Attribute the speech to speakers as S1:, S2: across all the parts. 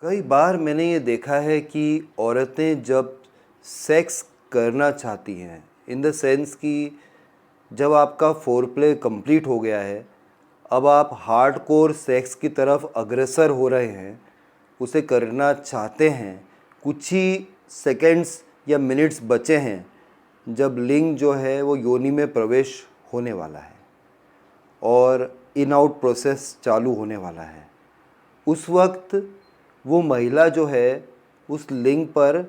S1: कई बार मैंने ये देखा है कि औरतें जब सेक्स करना चाहती हैं, इन द सेंस कि जब आपका फोरप्ले कंप्लीट हो गया है, अब आप हार्डकोर सेक्स की तरफ अग्रसर हो रहे हैं, उसे करना चाहते हैं, कुछ ही सेकंड्स या मिनट्स बचे हैं जब लिंग जो है वो योनि में प्रवेश होने वाला है और इन आउट प्रोसेस चालू होने वाला है। उस वक्त वो महिला जो है उस लिंग पर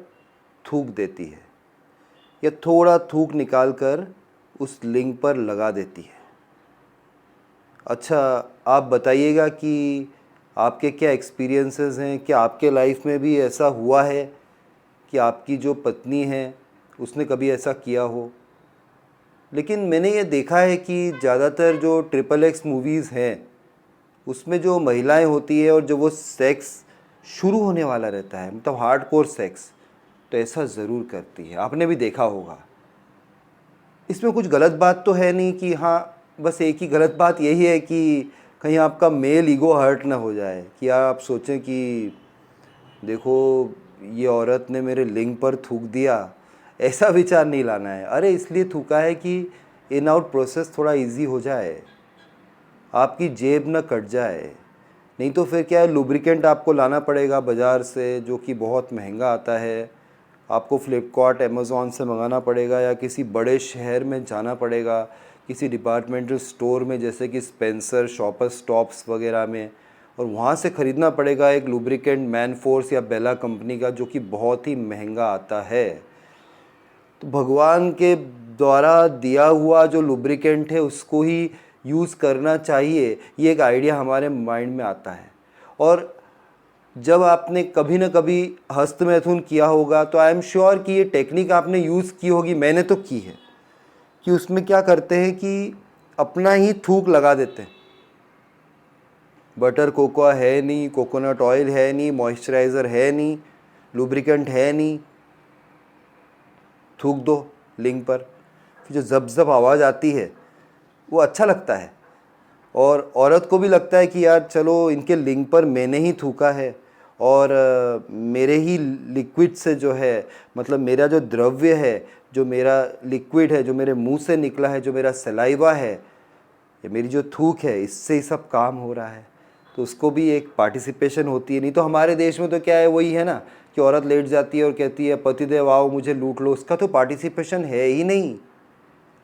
S1: थूक देती है या थोड़ा थूक निकाल कर उस लिंग पर लगा देती है। अच्छा, आप बताइएगा कि आपके क्या एक्सपीरियंसेस हैं, क्या आपके लाइफ में भी ऐसा हुआ है कि आपकी जो पत्नी है उसने कभी ऐसा किया हो। लेकिन मैंने ये देखा है कि ज़्यादातर जो ट्रिपल एक्स मूवीज़ हैं उसमें जो महिलाएं होती है और जब वो सेक्स शुरू होने वाला रहता है, मतलब हार्डकोर सेक्स, तो ऐसा ज़रूर करती है। आपने भी देखा होगा। इसमें कुछ गलत बात तो है नहीं कि हाँ, बस एक ही गलत बात यही है कि कहीं आपका मेल ईगो हर्ट ना हो जाए कि आप सोचें कि देखो ये औरत ने मेरे लिंग पर थूक दिया। ऐसा विचार नहीं लाना है। अरे इसलिए थूका है कि इन आउट प्रोसेस थोड़ा इजी हो जाए, आपकी जेब न कट जाए। नहीं तो फिर क्या है, लुब्रिकेंट आपको लाना पड़ेगा बाज़ार से, जो कि बहुत महंगा आता है। आपको फ्लिपकार्ट अमेज़ॉन से मंगाना पड़ेगा या किसी बड़े शहर में जाना पड़ेगा, किसी डिपार्टमेंटल स्टोर में जैसे कि स्पेंसर, शॉपर्स स्टॉप्स वगैरह में, और वहाँ से ख़रीदना पड़ेगा एक लुब्रिकेंट मैन फोर्स या बेला कंपनी का, जो कि बहुत ही महंगा आता है। तो भगवान के द्वारा दिया हुआ जो लुब्रिकेंट है उसको ही यूज़ करना चाहिए, ये एक आइडिया हमारे माइंड में आता है। और जब आपने कभी ना कभी हस्तमैथुन किया होगा तो आई एम श्योर कि ये टेक्निक आपने यूज़ की होगी, मैंने तो की है। कि उसमें क्या करते हैं कि अपना ही थूक लगा देते हैं। बटर कोकोआ है नहीं, कोकोनट ऑयल है नहीं, मॉइस्चराइज़र है नहीं, लुब्रिकेंट है नहीं, थूक दो लिंग पर। फिर जो जब जब आवाज़ आती है वो अच्छा लगता है, और औरत को भी लगता है कि यार चलो इनके लिंग पर मैंने ही थूका है, और मेरे ही लिक्विड से जो है, मतलब मेरा जो द्रव्य है, जो मेरा लिक्विड है, जो मेरे मुंह से निकला है, जो मेरा सलाइवा है, या मेरी जो थूक है, इससे ही सब काम हो रहा है। तो उसको भी एक पार्टिसिपेशन होती है। नहीं तो हमारे देश में तो क्या है, वही है ना कि औरत लेट जाती है और कहती है पतिदेव आओ मुझे लूट लो। उसका तो पार्टिसिपेशन है ही नहीं।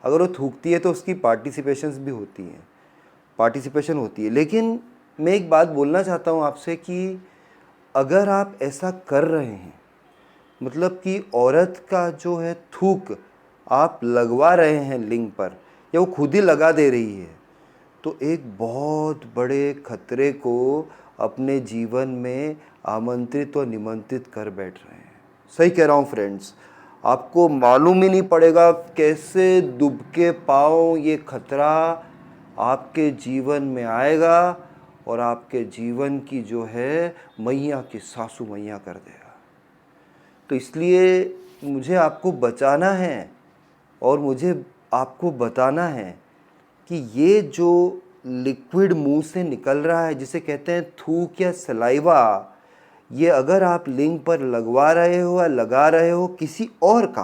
S1: अगर वो थूकती है तो उसकी पार्टिसिपेशंस भी होती हैं, पार्टिसिपेशन होती है। लेकिन मैं एक बात बोलना चाहता हूँ आपसे कि अगर आप ऐसा कर रहे हैं, मतलब कि औरत का जो है थूक आप लगवा रहे हैं लिंग पर, या वो खुद ही लगा दे रही है, तो एक बहुत बड़े खतरे को अपने जीवन में आमंत्रित और निमंत्रित कर बैठ रहे हैं। सही कह रहा हूँ फ्रेंड्स। आपको मालूम ही नहीं पड़ेगा कैसे दुबके पाँव ये खतरा आपके जीवन में आएगा और आपके जीवन की जो है मैया की सासू मैया कर देगा। तो इसलिए मुझे आपको बचाना है और मुझे आपको बताना है कि ये जो लिक्विड मुंह से निकल रहा है, जिसे कहते हैं थूक या सलाइवा, ये अगर आप लिंग पर लगवा रहे हो या लगा रहे हो किसी और का,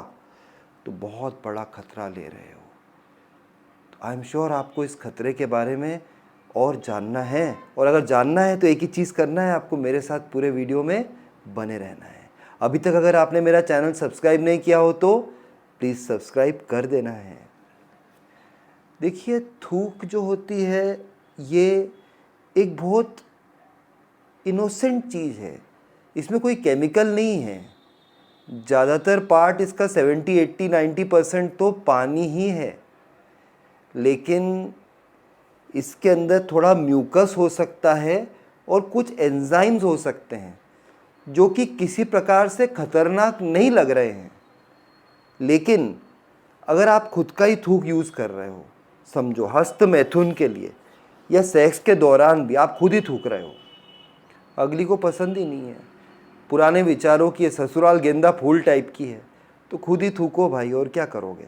S1: तो बहुत बड़ा खतरा ले रहे हो। तो आई एम श्योर आपको इस खतरे के बारे में और जानना है, और अगर जानना है तो एक ही चीज़ करना है, आपको मेरे साथ पूरे वीडियो में बने रहना है। अभी तक अगर आपने मेरा चैनल सब्सक्राइब नहीं किया हो तो प्लीज़ सब्सक्राइब कर देना है। देखिए, थूक जो होती है ये एक बहुत इनोसेंट चीज़ है, इसमें कोई केमिकल नहीं है। ज़्यादातर पार्ट इसका 70, 80, 90% तो पानी ही है, लेकिन इसके अंदर थोड़ा म्यूकस हो सकता है और कुछ एंजाइम्स हो सकते हैं जो कि किसी प्रकार से खतरनाक नहीं लग रहे हैं। लेकिन अगर आप खुद का ही थूक यूज़ कर रहे हो, समझो हस्त मैथुन के लिए या सेक्स के दौरान भी आप खुद ही थूक रहे हो, अगली को पसंद ही नहीं है, पुराने विचारों की, ससुराल गेंदा फूल टाइप की है, तो खुद ही थूको भाई, और क्या करोगे।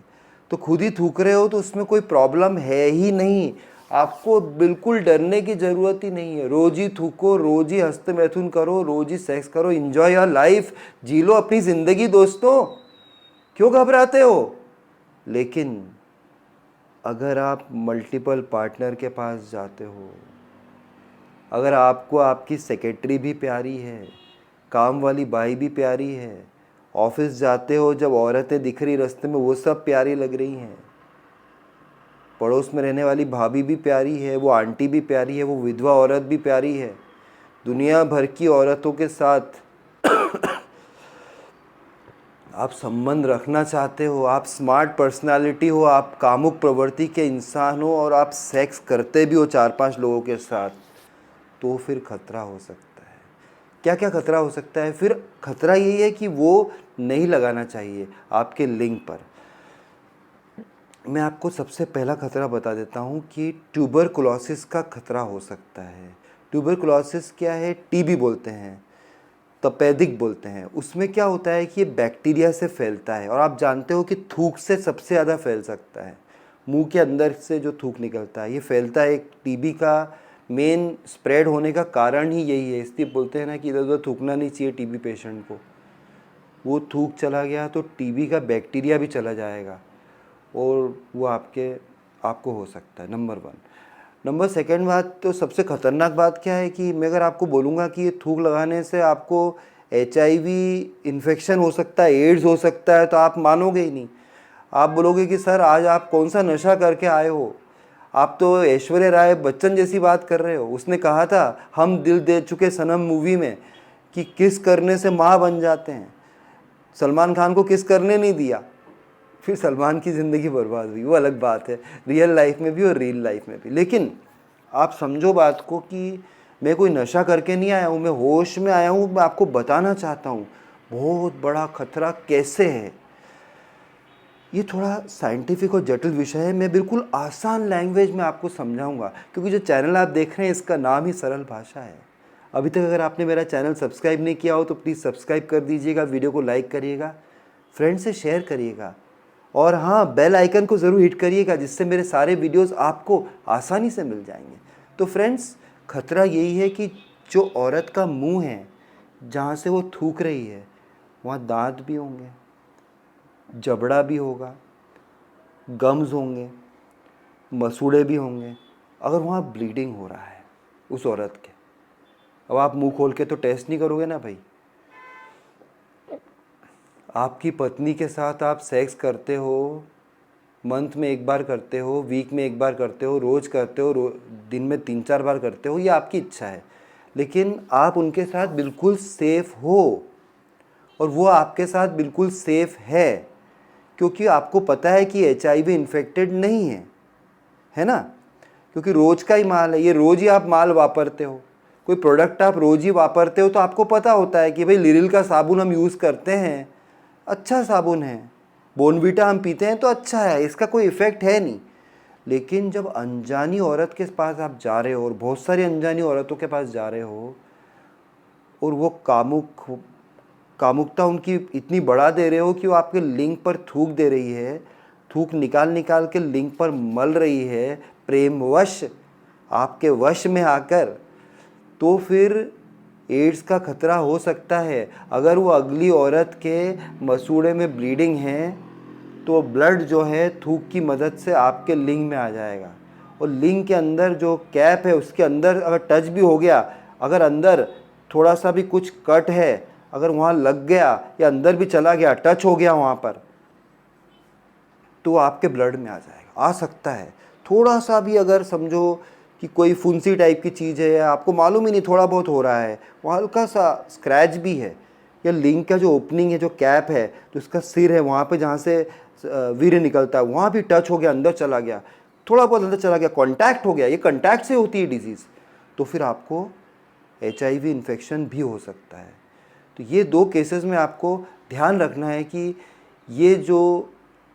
S1: तो खुद ही थूक रहे हो तो उसमें कोई प्रॉब्लम है ही नहीं। आपको बिल्कुल डरने की ज़रूरत ही नहीं है। रोज़ ही थूको, रोज़ ही हस्त मैथुन करो, रोज़ ही सेक्स करो, इंजॉय योर लाइफ, जी लो अपनी ज़िंदगी दोस्तों, क्यों घबराते हो। लेकिन अगर आप मल्टीपल पार्टनर के पास जाते हो, अगर आपको आपकी सेक्रेटरी भी प्यारी है, काम वाली बाई भी प्यारी है, ऑफिस जाते हो जब औरतें दिख रही रास्ते में वो सब प्यारी लग रही हैं, पड़ोस में रहने वाली भाभी भी प्यारी है, वो आंटी भी प्यारी है, वो विधवा औरत भी प्यारी है, दुनिया भर की औरतों के साथ आप संबंध रखना चाहते हो, आप स्मार्ट पर्सनालिटी हो, आप कामुक प्रवृत्ति के इंसान हो और आप सेक्स करते भी हो 4-5 लोगों के साथ, तो फिर खतरा हो सकता है। क्या क्या खतरा हो सकता है? फिर खतरा यही है कि वो नहीं लगाना चाहिए आपके लिंग पर। मैं आपको सबसे पहला खतरा बता देता हूँ कि ट्यूबरकुलोसिस का खतरा हो सकता है। ट्यूबरकुलोसिस क्या है? टीबी बोलते हैं, तपेदिक बोलते हैं। उसमें क्या होता है कि ये बैक्टीरिया से फैलता है और आप जानते हो कि थूक से सबसे ज़्यादा फैल सकता है। मुंह के अंदर से जो थूक निकलता है ये फैलता है। टीबी का मेन स्प्रेड होने का कारण ही यही है। इसलिए बोलते हैं ना कि इधर उधर थूकना नहीं चाहिए टीबी पेशेंट को। वो थूक चला गया तो टीबी का बैक्टीरिया भी चला जाएगा और वो आपको हो सकता है। नंबर 1। नंबर सेकंड बात, तो सबसे ख़तरनाक बात क्या है कि मैं अगर आपको बोलूँगा कि ये थूक लगाने से आपको HIV इन्फेक्शन हो सकता है, एड्स हो सकता है, तो आप मानोगे ही नहीं। आप बोलोगे कि सर आज आप कौन सा नशा करके आए हो, आप तो ऐश्वर्या राय बच्चन जैसी बात कर रहे हो। उसने कहा था हम दिल दे चुके सनम मूवी में कि किस करने से माँ बन जाते हैं। सलमान खान को किस करने नहीं दिया, फिर सलमान की ज़िंदगी बर्बाद हुई, वो अलग बात है, रियल लाइफ में भी और रियल लाइफ में भी। लेकिन आप समझो बात को कि मैं कोई नशा करके नहीं आया हूँ, मैं होश में आया हूँ। मैं आपको बताना चाहता हूँ बहुत बड़ा खतरा कैसे है। ये थोड़ा साइंटिफिक और जटिल विषय है, मैं बिल्कुल आसान लैंग्वेज में आपको समझाऊंगा, क्योंकि जो चैनल आप देख रहे हैं इसका नाम ही सरल भाषा है। अभी तक अगर आपने मेरा चैनल सब्सक्राइब नहीं किया हो तो प्लीज़ सब्सक्राइब कर दीजिएगा, वीडियो को लाइक करिएगा, फ्रेंड से शेयर करिएगा और हाँ, बेल आइकन को ज़रूर हिट करिएगा, जिससे मेरे सारे वीडियोस आपको आसानी से मिल जाएंगे। तो फ्रेंड्स, खतरा यही है कि जो औरत का मुंह है, जहाँ से वो थूक रही है, वहाँ दांत भी होंगे, जबड़ा भी होगा, गम्स होंगे, मसूड़े भी होंगे। अगर वहाँ ब्लीडिंग हो रहा है उस औरत के, अब आप मुंह खोल के तो टेस्ट नहीं करोगे ना भाई। आपकी पत्नी के साथ आप सेक्स करते हो, मंथ में 1 बार करते हो, वीक में 1 बार करते हो, रोज़ करते हो, दिन में 3-4 बार करते हो, ये आपकी इच्छा है। लेकिन आप उनके साथ बिल्कुल सेफ़ हो और वो आपके साथ बिल्कुल सेफ़ है, क्योंकि आपको पता है कि HIV इन्फेक्टेड नहीं है ना, क्योंकि रोज़ का ही माल है, ये रोज़ ही आप माल वापरते हो। कोई प्रोडक्ट आप रोज़ ही वापरते हो तो आपको पता होता है कि भाई लिरिल का साबुन हम यूज़ करते हैं, अच्छा साबुन है, बोर्नवीटा हम पीते हैं तो अच्छा है, इसका कोई इफ़ेक्ट है नहीं। लेकिन जब अनजानी औरत के पास आप जा रहे हो और बहुत सारी अनजानी औरतों के पास जा रहे हो और वो कामुकता उनकी इतनी बढ़ा दे रहे हो कि वो आपके लिंग पर थूक दे रही है, थूक निकाल निकाल के लिंग पर मल रही है, प्रेमवश आपके वश में आकर, तो फिर एड्स का खतरा हो सकता है। अगर वो अगली औरत के मसूड़े में ब्लीडिंग है तो ब्लड जो है थूक की मदद से आपके लिंग में आ जाएगा और लिंग के अंदर जो कैप है उसके अंदर अगर टच भी हो गया, अगर अंदर थोड़ा सा भी कुछ कट है, अगर वहाँ लग गया या अंदर भी चला गया, टच हो गया वहाँ पर, तो आपके ब्लड में आ जाएगा, आ सकता है। थोड़ा सा भी अगर समझो कि कोई फुंसी टाइप की चीज़ है या आपको मालूम ही नहीं थोड़ा बहुत हो रहा है, वहाँ हल्का सा स्क्रैच भी है, या लिंग का जो ओपनिंग है, जो कैप है, जो उसका सिर है, वहाँ पे जहाँ से वीर्य निकलता है, वहाँ भी टच हो गया, अंदर चला गया, थोड़ा बहुत अंदर चला गया, कॉन्टैक्ट हो गया, ये कॉन्टैक्ट से होती है डिजीज़, तो फिर आपको HIV इन्फेक्शन भी हो सकता है। तो ये 2 केसेस में आपको ध्यान रखना है कि ये जो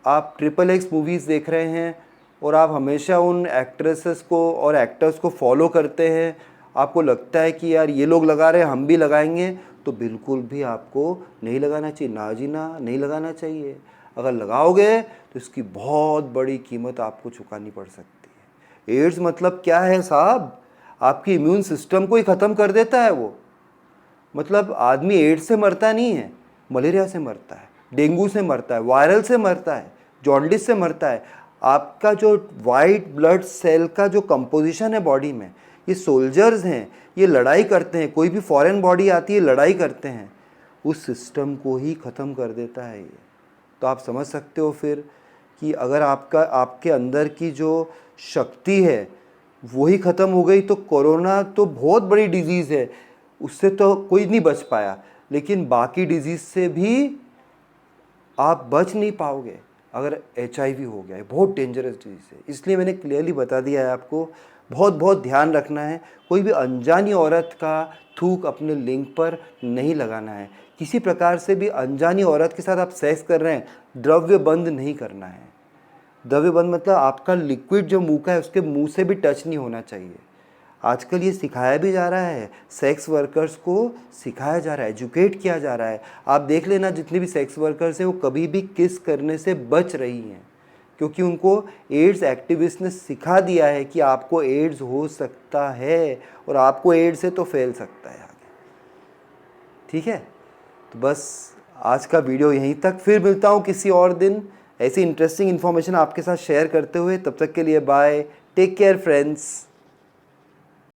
S1: आप XXX मूवीज़ देख रहे हैं और आप हमेशा उन एक्ट्रेसेस को और एक्टर्स को फॉलो करते हैं, आपको लगता है कि यार ये लोग लगा रहे हैं हम भी लगाएंगे, तो बिल्कुल भी आपको नहीं लगाना चाहिए, ना जी ना, नहीं लगाना चाहिए। अगर लगाओगे तो इसकी बहुत बड़ी कीमत आपको चुकानी पड़ सकती है। एड्स मतलब क्या है साहब, आपकी इम्यून सिस्टम को ही ख़त्म कर देता है वो। मतलब आदमी एड्स से मरता नहीं है, मलेरिया से मरता है, डेंगू से मरता है, वायरल से मरता है, जॉन्डिस से मरता है। आपका जो वाइट ब्लड सेल का जो कंपोजिशन है बॉडी में, ये सोल्जर्स हैं, ये लड़ाई करते हैं। कोई भी फॉरेन बॉडी आती है, लड़ाई करते हैं, उस सिस्टम को ही ख़त्म कर देता है ये। तो आप समझ सकते हो फिर कि अगर आपके अंदर की जो शक्ति है वही ख़त्म हो गई, तो कोरोना तो बहुत बड़ी डिजीज़ है, उससे तो कोई नहीं बच पाया, लेकिन बाकी डिजीज़ से भी आप बच नहीं पाओगे अगर HIV हो गया है। बहुत डेंजरस डिजीज़ है, इसलिए मैंने क्लियरली बता दिया है आपको। बहुत बहुत ध्यान रखना है, कोई भी अनजानी औरत का थूक अपने लिंग पर नहीं लगाना है। किसी प्रकार से भी अनजानी औरत के साथ आप सेक्स कर रहे हैं, द्रव्य बंद नहीं करना है। द्रव्य बंद मतलब आपका लिक्विड जो मुंह का है उसके मुंह से भी टच नहीं होना चाहिए। आजकल ये सिखाया भी जा रहा है, सेक्स वर्कर्स को सिखाया जा रहा है, एजुकेट किया जा रहा है। आप देख लेना जितने भी सेक्स वर्कर्स हैं वो कभी भी किस करने से बच रही हैं, क्योंकि उनको एड्स एक्टिविस्ट ने सिखा दिया है कि आपको एड्स हो सकता है और आपको एड्स से तो फैल सकता है आगे। ठीक है, तो बस आज का वीडियो यहीं तक, फिर मिलता हूँ किसी और दिन ऐसी इंटरेस्टिंग इन्फॉर्मेशन आपके साथ शेयर करते हुए। तब तक के लिए बाय, टेक केयर फ्रेंड्स।